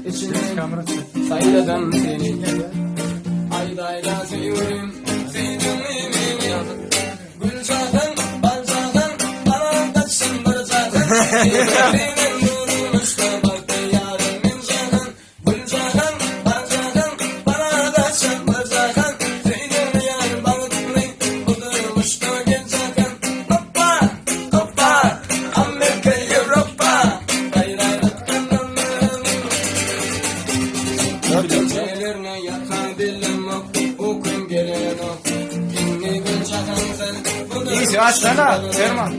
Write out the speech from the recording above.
içine sayladım seni. Aydayla seviyorum seni canım. Gül zaten bal zaten bana kaçsın bar zaten. Senin durmuş da bak yarimin zaten. Gül zaten bal zaten bana kaçsın bar zaten. Senin yar balıklı bu durmuş da gel zaten. Hoppa hoppa Amerika Avrupa. Gecelerine yatan dilim okun gelen o. İyi, aç sana Erman.